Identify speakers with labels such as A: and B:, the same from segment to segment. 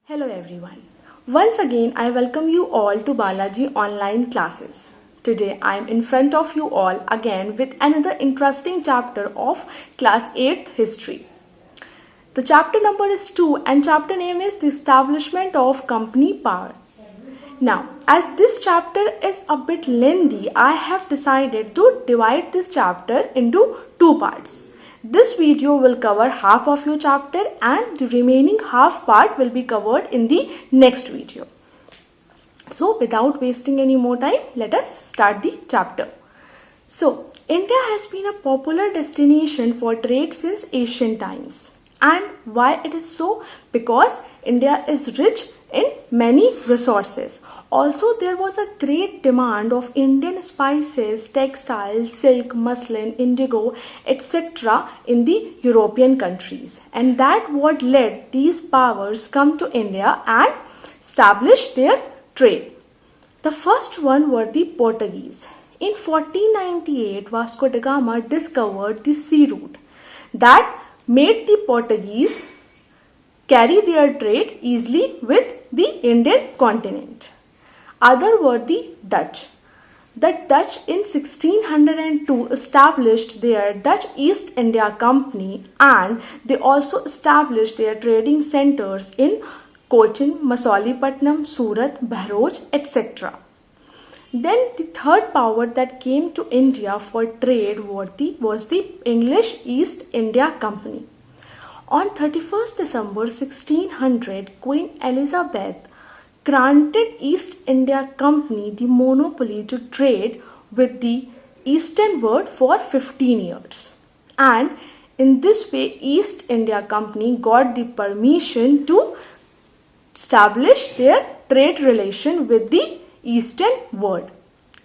A: Hello everyone. Once again, I welcome you all to Balajee online classes. Today, I am in front of you all again with another interesting chapter of class 8th history. The chapter number is 2 and chapter name is the establishment of company power. Now, as this chapter is a bit lengthy, I have decided to divide this chapter into two parts. This video will cover half of your chapter and the remaining half part will be covered in the next video. So without wasting any more time, let us start the chapter. So India has been a popular destination for trade since ancient times. And why it is so? Because India is rich in many resources. Also, there was a great demand of Indian spices, textiles, silk, muslin, indigo, etc. in the European countries. And that what led these powers come to India and establish their trade. The first one were the Portuguese. In 1498, Vasco da Gama discovered the sea route that made the Portuguese carry their trade easily with the Indian continent. Other were the Dutch. The Dutch in 1602 established their Dutch East India Company and they also established their trading centers in Cochin, Masolipatnam, Surat, Bharuch, etc. Then the third power that came to India for trade was the English East India Company. On 31st December 1600, Queen Elizabeth granted East India Company the monopoly to trade with the eastern world for 15 years. And in this way, East India Company got the permission to establish their trade relation with the eastern world.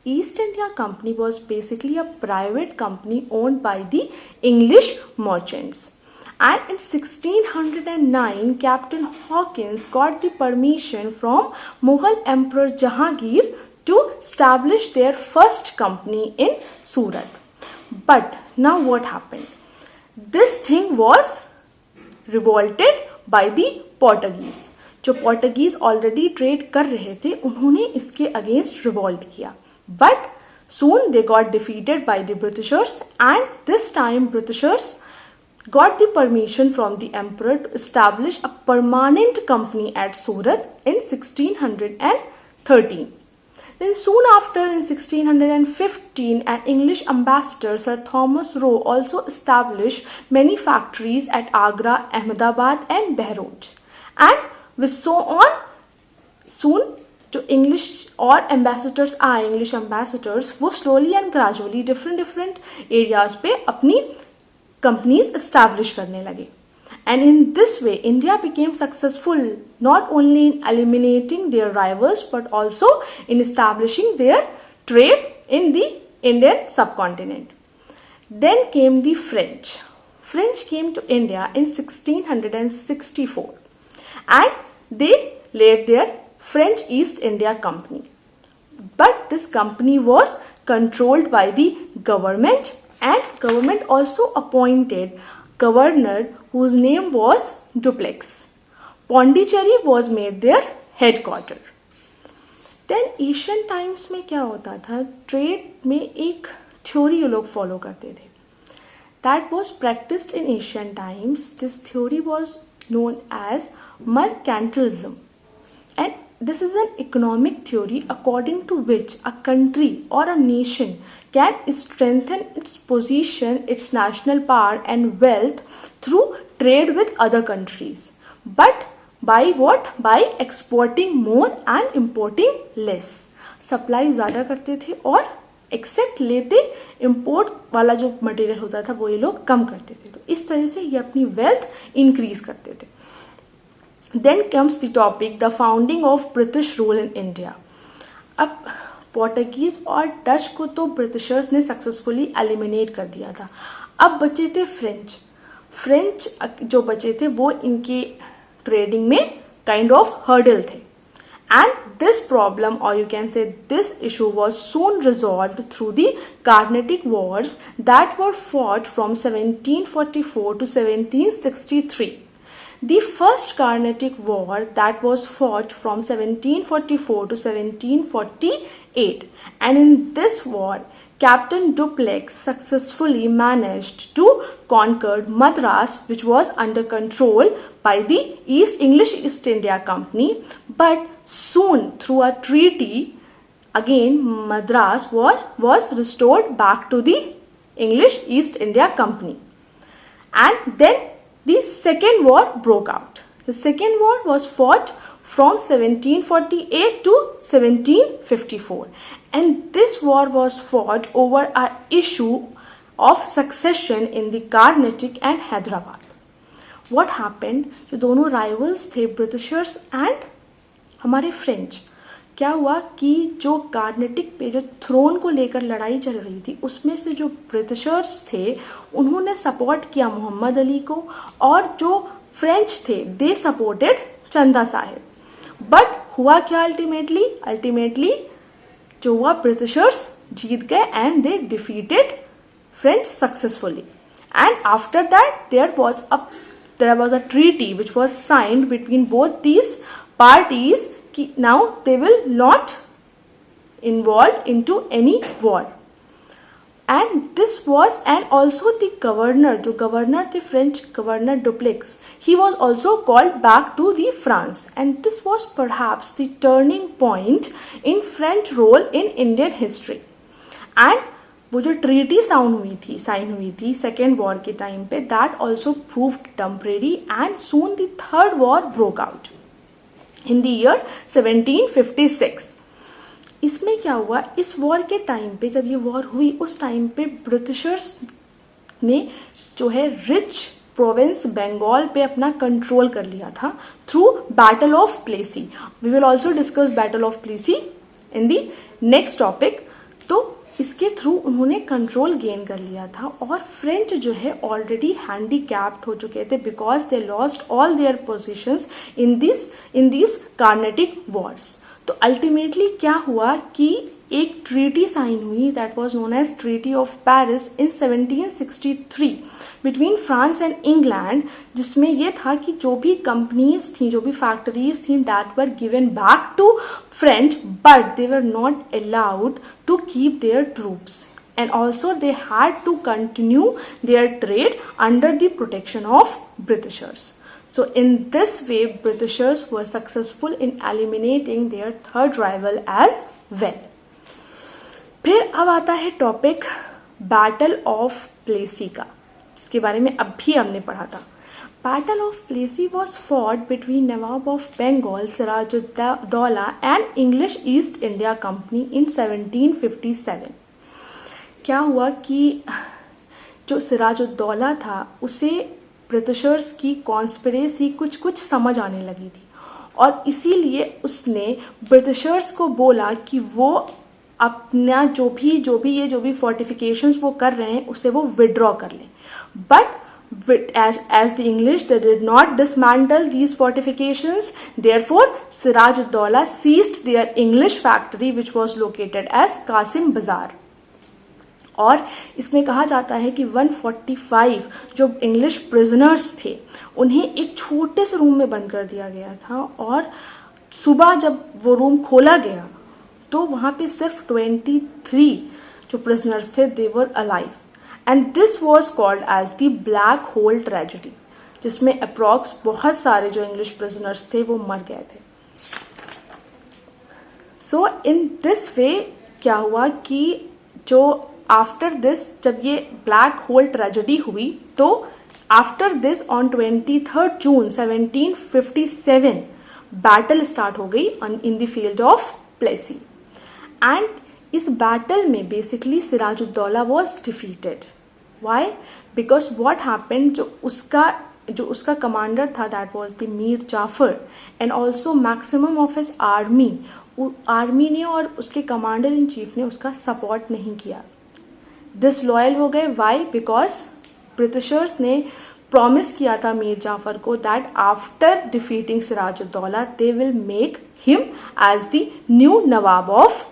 A: East India Company was basically a private company owned by the English merchants. And in 1609, Captain Hawkins got the permission from Mughal Emperor Jahangir to establish their first company in Surat. But now what happened? This thing was revolted by the Portuguese. जो Portuguese already trade कर रहे थे, उन्होंने इसके against revolt किया. But soon they got defeated by the Britishers and this time Britishers got the permission from the emperor to establish a permanent company at Surat in 1613. Then soon after in 1615 an English ambassador Sir Thomas Roe also established many factories at Agra, Ahmedabad and Bharuch. And with so on, soon to English or ambassadors आए English ambassadors वो slowly and gradually different areas पे अपनी companies establish करने लगे. And in this way, India became successful not only in eliminating their rivals but also in establishing their trade in the Indian subcontinent. Then came the French. French came to India in 1664 and they laid their French East India Company. But this company was controlled by the government and government also appointed governor whose name was Dupleix. Pondicherry was made their headquarter. Then Asian times में क्या होता था? Trade में एक theory ये लोग follow करते थे. That was practiced in Asian times. This theory was known as mercantilism. And this is an economic theory according to which a country or a nation can strengthen its position, its national power and wealth through trade with other countries. But by what? By exporting more and importing less. Supply ज़्यादा करते थे और accept लेते import वाला जो material होता था वो ये लोग कम करते थे. तो इस तरह से ये अपनी वेल्थ इंक्रीज करते थे. Then comes the topic, the founding of British rule in India. अब पोर्टुगीज और डच को तो ब्रिटिशर्स ने सक्सेसफुली एलिमिनेट कर दिया था. अब बचे थे फ्रेंच जो बचे थे वो इनके ट्रेडिंग में काइंड ऑफ हर्डल थे. And this problem, or you can say this issue, was soon resolved through the Carnatic Wars that were fought from 1744 to 1763. The first Carnatic War that was fought from 1744 to 1748, and in this war Captain Dupleix successfully managed to conquer Madras, which was under control by the English East India Company. But soon, through a treaty, again Madras was restored back to the English East India Company. And then the second war broke out. The second war was fought from 1748 to 1754, and this war was fought over an issue of succession in the Carnatic and Hyderabad. What happened? जो दोनों rivals थे, Britishers and हमारे French, क्या हुआ कि जो कार्नेटिक पे जो थ्रोन को लेकर लड़ाई चल रही थी, उसमें से जो ब्रिटिशर्स थे उन्होंने सपोर्ट किया मोहम्मद अली को, और जो फ्रेंच थे दे सपोर्टेड चंदा साहिब. बट हुआ क्या अल्टीमेटली जो हुआ, ब्रिटिशर्स जीत गए and they defeated French successfully. And after that there was a treaty which was signed between both these parties कि now they will not involved into any war. And this was, and also the governor, जो governor थे French governor Dupleix, he was also called back to the France, and this was perhaps the turning point in French role in Indian history. And वो जो treaty sign हुई थी second war के time पे, that also proved temporary, and soon the third war broke out in the year 1756. इसमें क्या हुआ, इस वॉर के टाइम पे, जब ये वॉर हुई उस टाइम पे ब्रिटिशर्स ने जो है रिच प्रोविंस बंगाल पे अपना कंट्रोल कर लिया था through battle of Plassey. We will also discuss battle of Plassey in the next topic. तो इसके थ्रू उन्होंने कंट्रोल गेन कर लिया था, और फ्रेंच जो है ऑलरेडी हैंडीकैप्ड हो चुके थे because they lost all their positions in this Carnatic wars. तो अल्टीमेटली क्या हुआ कि एक ट्रीटी साइन हुई that was known as treaty of Paris in 1763 between France and England, जिसमें यह था कि जो भी कंपनीज थी, जो भी फैक्ट्रीज थी, that were given back to French, but they were not allowed to keep their troops, and also they had to continue their trade under the protection of Britishers. So in this way Britishers were successful in eliminating their third rival as well. फिर अब आता है topic battle of Plessis का, जिसके बारे में अभी हमने पढ़ा था. Battle of Plassey was fought between nawab of Bengal Sirajuddaulah and English East India Company in 1757. क्या हुआ कि जो सिराजुद्दौला था उसे ब्रिटिशर्स की कॉन्स्पिरेसी कुछ समझ आने लगी थी, और इसीलिए उसने ब्रिटिशर्स को बोला कि वो अपना जो भी फोर्टिफिकेशंस वो कर रहे हैं उसे वो विड्रॉ कर लें. But as the English, they did not dismantle these fortifications. Therefore Siraj-ud-Dawla seized their English factory which was located as Qasim Bazaar. और इसमें कहा जाता है कि 145 जो इंग्लिश प्रिजनर्स थे उन्हें एक छोटे से रूम में बंद कर दिया गया था, और सुबह जब वो रूम खोला गया तो वहाँ पे सिर्फ 23 जो प्रिजनर्स थे they were alive, and this was called as the black hole tragedy, जिसमें अप्रॉक्स बहुत सारे जो इंग्लिश प्रिजनर्स थे वो मर गए थे. सो इन दिस वे क्या हुआ कि जो आफ्टर दिस, जब ये ब्लैक होल ट्रेजेडी हुई, तो after this on 23 June 1757 battle start हो गई in the field of Plassey. And इस बैटल में basically Sirajuddaulah was defeated. Why? Because what happened, जो उसका कमांडर था that was the Mir Jafar, and also maximum of his army ने और उसके कमांडर इन चीफ ने उसका सपोर्ट नहीं किया, डिसलॉयल हो गए. वाई? बिकॉज ब्रिटिशर्स ने प्रॉमिस किया था मीर जाफर को that after defeating Sirajuddaulah they will make him as the new nawab of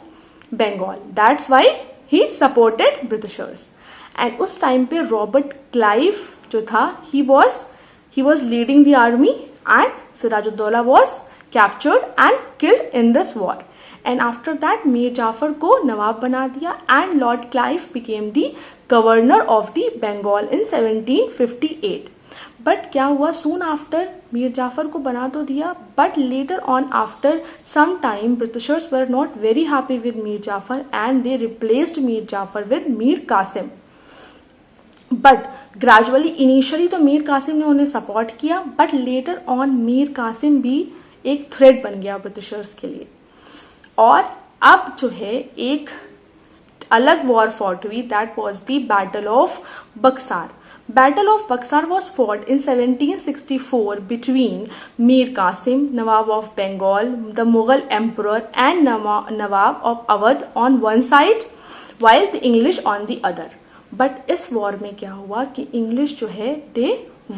A: Bengal. That's why he supported Britishers. And उस टाइम पे रॉबर्ट क्लाइव जो था, he he was leading the army and Sirajuddaulah was captured and killed in this war. And after that Mir Jafar को नवाब बना दिया and Lord Clive became the governor of the Bengal in 1758. But क्या हुआ, soon after Mir Jafar को बना तो दिया, but later on after some time Britishers were not very happy with Mir Jafar and they replaced Mir Jafar with Mir Qasim. But gradually initially तो मीर कासिम ने उन्हें support किया, but later on Mir Qasim भी एक थ्रेट बन गया ब्रिटिशर्स के लिए. और अब जो है एक अलग वॉर फॉट हुई, that was the battle of Berkshire. Battle of Buxar was fought in 1764 between Mir Qasim, Nawab of Bengal, the Mughal Emperor, and Nawab of Awadh on one side, while the English on the other. But इस war में क्या हुआ कि English जो है they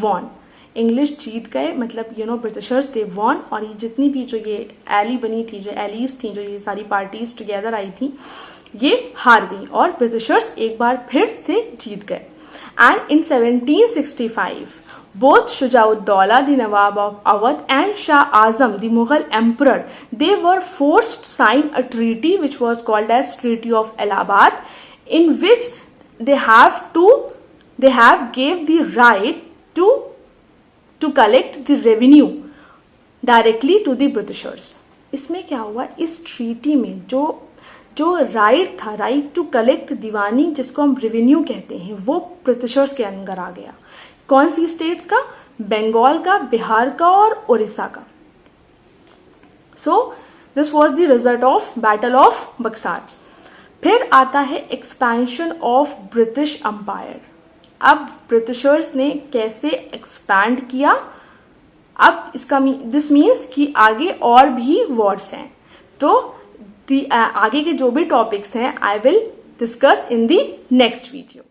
A: won. English जीत गए, मतलब Britishers they won. और ये जितनी भी जो ये एली बनी थी, जो एलीज थी, जो ये सारी पार्टीज टुगेदर आई थी, ये हार गई और ब्रिटिशर्स एक बार फिर से जीत गए. And in 1765, both Shujauddaulah, the Nawab of Awadh, and Shah Azam, the Mughal Emperor, they were forced to sign a treaty which was called as Treaty of Allahabad, in which they have gave the right to collect the revenue directly to the Britishers. इसमें क्या हुआ, इस treaty में जो right था, right to collect दीवानी, जिसको हम revenue कहते हैं, वो ब्रिटिशर्स के अंदर आ गया. कौन सी स्टेट्स का? बंगाल का, बिहार का और उड़ीसा का. So this was the result of battle of Berkshire. फिर आता है एक्सपेंशन ऑफ ब्रिटिश एम्पायर. अब ब्रिटिशर्स ने कैसे एक्सपैंड किया, अब इसका दिस मीन्स कि आगे और भी वॉर्स हैं. तो आगे के जो भी टॉपिक्स हैं I will discuss in the next video.